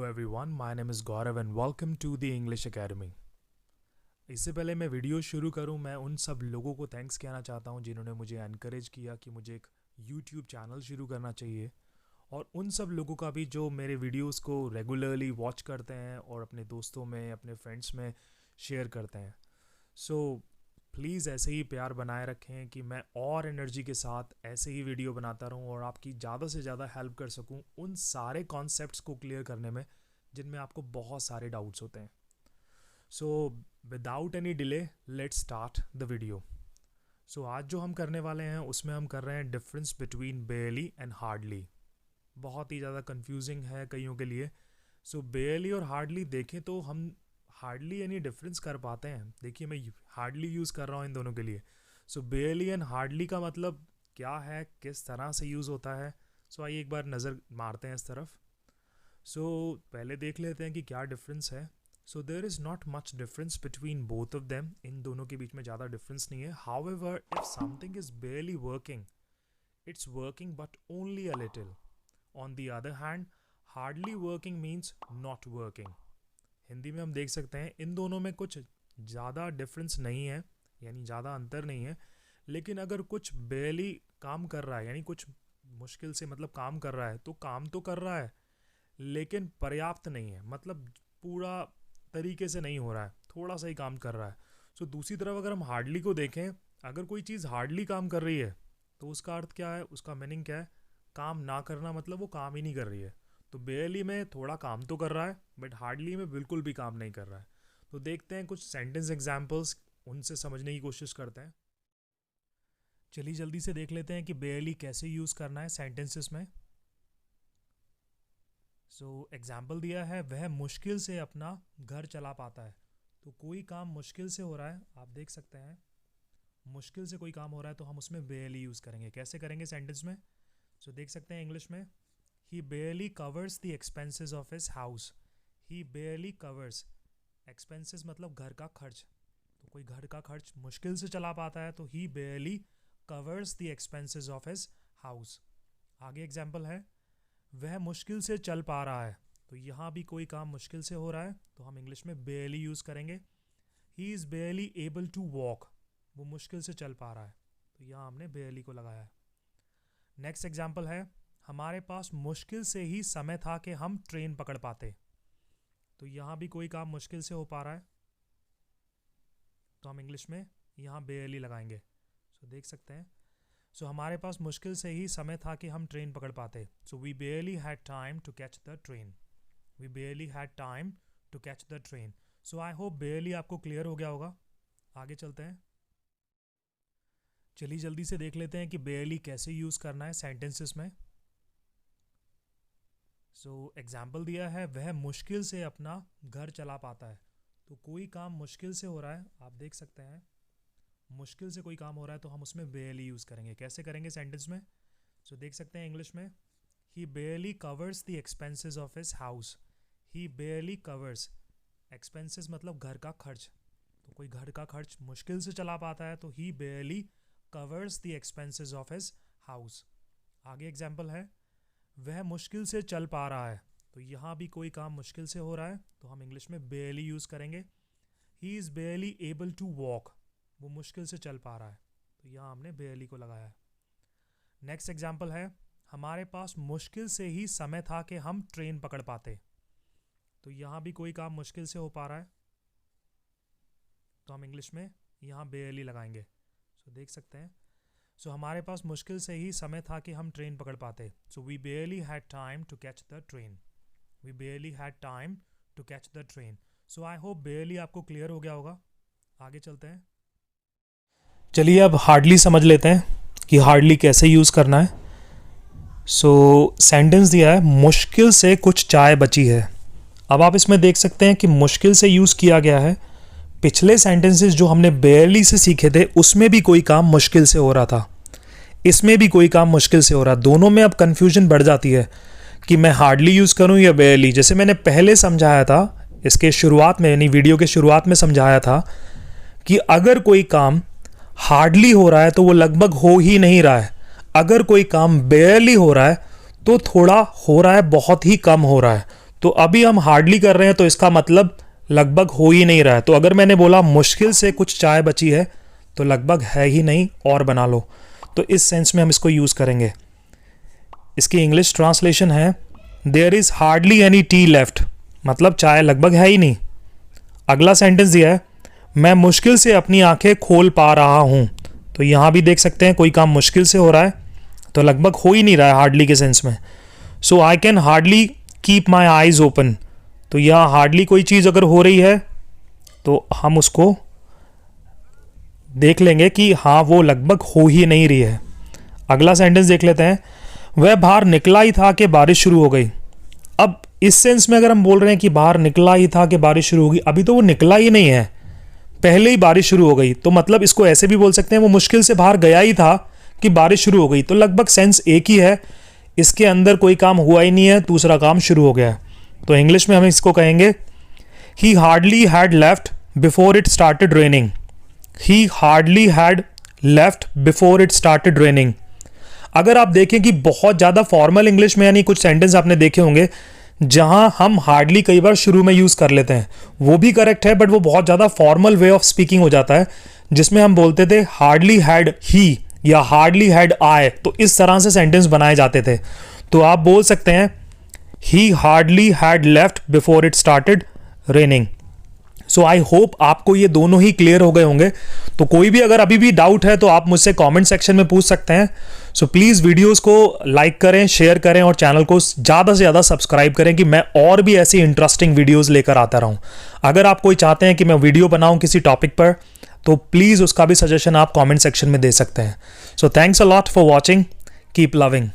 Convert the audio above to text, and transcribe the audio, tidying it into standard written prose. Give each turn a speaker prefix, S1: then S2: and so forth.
S1: everyone, my name is Gaurav and welcome to the English Academy. इससे पहले मैं video शुरू करूं, मैं उन सब लोगों को थैंक्स कहना चाहता हूं जिन्होंने मुझे एनकरेज किया कि मुझे एक यूट्यूब चैनल शुरू करना चाहिए, और उन सब लोगों का भी जो मेरे वीडियोस को रेगुलरली वॉच करते हैं और अपने दोस्तों में, अपने फ्रेंड्स में शेयर करते हैं. सो प्लीज़ ऐसे ही प्यार बनाए रखें कि मैं और एनर्जी के साथ ऐसे ही वीडियो बनाता रहूं और आपकी ज़्यादा से ज़्यादा हेल्प कर सकूं उन सारे कॉन्सेप्ट्स को क्लियर करने में जिनमें आपको बहुत सारे डाउट्स होते हैं. So without any delay let's start the video. So आज जो हम करने वाले हैं उसमें हम कर रहे हैं डिफरेंस बिटवीन बेयरली एंड हार्डली. बहुत ही ज़्यादा कंफ्यूजिंग है कईयों के लिए. सो बेयरली और हार्डली देखें तो हम हार्डली यानी डिफरेंस कर पाते हैं. देखिए मैं हार्डली यूज़ कर रहा हूँ इन दोनों के लिए. सो बेयरली एंड हार्डली का मतलब क्या है, किस तरह से यूज़ होता है. सो आइए एक बार नज़र मारते हैं इस तरफ. सो पहले देख लेते हैं कि क्या डिफरेंस है. So there is not much difference between both of them. इन दोनों के बीच में ज़्यादा डिफरेंस नहीं है. However if something is barely working, it's working but only a little. On the other hand hardly working means not working. Hindi में हम देख सकते हैं इन दोनों में कुछ ज़्यादा डिफरेंस नहीं है, यानी ज़्यादा अंतर नहीं है. लेकिन अगर कुछ बेयरली काम कर रहा है, यानी कुछ मुश्किल से मतलब काम कर रहा है, तो काम तो कर रहा है लेकिन पर्याप्त नहीं है, मतलब पूरा तरीके से नहीं हो रहा है, थोड़ा सा ही काम कर रहा है. सो दूसरी तरफ अगर हम हार्डली को देखें, अगर कोई चीज़ हार्डली काम कर रही है तो उसका अर्थ क्या है, उसका मीनिंग क्या है, काम ना करना, मतलब वो काम ही नहीं कर रही है. तो बेयरली में थोड़ा काम तो कर रहा है बट हार्डली में बिल्कुल भी काम नहीं कर रहा है. तो देखते हैं कुछ सेंटेंस एग्जांपल्स, उनसे समझने की कोशिश करते हैं. चलिए जल्दी से देख लेते हैं कि बेयरली कैसे यूज़ करना है सेंटेंसेस में. सो एग्जांपल दिया है, वह मुश्किल से अपना घर चला पाता है. तो कोई काम मुश्किल से हो रहा है, आप देख सकते हैं मुश्किल से कोई काम हो रहा है तो हम उसमें बेयरली यूज़ करेंगे. कैसे करेंगे सेंटेंस में. सो देख सकते हैं इंग्लिश में, He barely covers the expenses of his house. He barely covers. Expenses मतलब घर का खर्च. तो कोई घर का खर्च मुश्किल से चला पाता है तो he barely covers the expenses of his house. आगे एग्जाम्पल है, वह मुश्किल से चल पा रहा है. तो यहाँ भी कोई काम मुश्किल से हो रहा है तो हम इंग्लिश में barely यूज़ करेंगे. He is barely able to walk. वो मुश्किल से चल पा रहा है तो यहाँ हमने barely को लगाया है. नेक्स्ट एग्जाम्पल है, हमारे पास मुश्किल से ही समय था कि हम ट्रेन पकड़ पाते. तो यहाँ भी कोई काम मुश्किल से हो पा रहा है तो हम इंग्लिश में यहाँ बेयरली लगाएंगे. सो देख सकते हैं, सो हमारे पास मुश्किल से ही समय था कि हम ट्रेन पकड़ पाते. So we barely had time to catch the train. We barely had time to catch the train. So I hope barely आपको क्लियर हो गया होगा. आगे चलते हैं. चलिए जल्दी से देख लेते हैं कि बेयरली कैसे यूज़ करना है सेंटेंसेस में. सो एग्जाम्पल दिया है, वह मुश्किल से अपना घर चला पाता है. तो कोई काम मुश्किल से हो रहा है, आप देख सकते हैं मुश्किल से कोई काम हो रहा है तो हम उसमें बेयरली यूज़ करेंगे. कैसे करेंगे सेंटेंस में. सो देख सकते हैं इंग्लिश में, he barely covers the expenses of his house. He barely covers. Expenses मतलब घर का खर्च. तो कोई घर का खर्च मुश्किल से चला पाता है तो he barely covers the expenses of his house. आगे एग्जाम्पल है, वह मुश्किल से चल पा रहा है. तो यहाँ भी कोई काम मुश्किल से हो रहा है तो हम इंग्लिश में बेयरली यूज़ करेंगे. He is barely able to walk. वो मुश्किल से चल पा रहा है तो यहाँ हमने बेयरली को लगाया है. नेक्स्ट एग्जाम्पल है, हमारे पास मुश्किल से ही समय था कि हम ट्रेन पकड़ पाते. तो यहाँ भी कोई काम मुश्किल से हो पा रहा है तो हम इंग्लिश में यहाँ बेयरली लगाएंगे. सो देख सकते हैं, सो हमारे पास मुश्किल से ही समय था कि हम ट्रेन पकड़ पाते. So we barely had time to catch the train. We barely had time to catch the train. So I hope barely आपको क्लियर हो गया होगा. आगे चलते हैं. चलिए अब हार्डली समझ लेते हैं कि हार्डली कैसे यूज़ करना है. सो सेंटेंस दिया है, मुश्किल से कुछ चाय बची है. अब आप इसमें देख सकते हैं कि मुश्किल से यूज़ किया गया है. पिछले सेंटेंसेस जो हमने बेयरली से सीखे थे उसमें भी कोई काम मुश्किल से हो रहा था, इसमें भी कोई काम मुश्किल से हो रहा. दोनों में अब कन्फ्यूजन बढ़ जाती है कि मैं हार्डली यूज़ करूं या बेयरली. जैसे मैंने पहले समझाया था इसके शुरुआत में, यानी वीडियो के शुरुआत में समझाया था कि अगर कोई काम हार्डली हो रहा है तो वो लगभग हो ही नहीं रहा है. अगर कोई काम बेयरली हो रहा है तो थोड़ा हो रहा है, बहुत ही कम हो रहा है. तो अभी हम हार्डली कर रहे हैं, तो इसका मतलब लगभग हो ही नहीं रहा है। तो अगर मैंने बोला मुश्किल से कुछ चाय बची है, तो लगभग है ही नहीं, और बना लो। तो इस सेंस में हम इसको यूज़ करेंगे। इसकी इंग्लिश ट्रांसलेशन है there is hardly any tea left, मतलब चाय लगभग है ही नहीं। अगला सेंटेंस दिया है मैं मुश्किल से अपनी आंखें खोल पा रहा हूँ। तो यहाँ भी देख सकते हैं कोई काम मुश्किल से हो रहा है, तो लगभग हो ही नहीं रहा है हार्डली के सेंस में। So I can hardly keep my eyes open. तो यहाँ हार्डली कोई चीज़ अगर हो रही है तो हम उसको देख लेंगे कि हाँ वो लगभग हो ही नहीं रही है। अगला सेंटेंस देख लेते हैं वह बाहर निकला ही था कि बारिश शुरू हो गई। अब इस सेंस में अगर हम बोल रहे हैं कि बाहर निकला ही था कि बारिश शुरू हो गई, अभी तो वो निकला ही नहीं है, पहले ही बारिश शुरू हो गई। तो मतलब इसको ऐसे भी बोल सकते हैं वो मुश्किल से बाहर गया ही था कि बारिश शुरू हो गई। तो लगभग सेंस एक ही है, इसके अंदर कोई काम हुआ ही नहीं है, दूसरा काम शुरू हो गया है। तो इंग्लिश में हम इसको कहेंगे ही hardly had left before it started raining. He hardly had left before it started raining. अगर आप देखें कि बहुत ज़्यादा फॉर्मल इंग्लिश में, यानी कुछ सेंटेंस आपने देखे होंगे जहां हम हार्डली कई बार शुरू में यूज़ कर लेते हैं, वो भी करेक्ट है, बट वो बहुत ज़्यादा फॉर्मल वे ऑफ स्पीकिंग हो जाता है, जिसमें हम बोलते थे हार्डली हैड ही या हार्डली हैड आई। तो इस तरह से सेंटेंस बनाए जाते थे। तो आप बोल सकते हैं ही hardly had left before it started raining. So I hope आपको ये दोनों ही क्लियर हो गए होंगे। तो कोई भी अगर अभी भी डाउट है तो आप मुझसे कमेंट सेक्शन में पूछ सकते हैं। सो प्लीज़ वीडियोस को लाइक करें, शेयर करें और चैनल को ज़्यादा से ज़्यादा सब्सक्राइब करें कि मैं और भी ऐसी इंटरेस्टिंग वीडियोस लेकर आता रहूं। अगर आप कोई चाहते हैं कि मैं वीडियो बनाऊं किसी टॉपिक पर, तो प्लीज़ उसका भी सजेशन आप कमेंट सेक्शन में दे सकते हैं। So thanks a lot for watching, keep loving.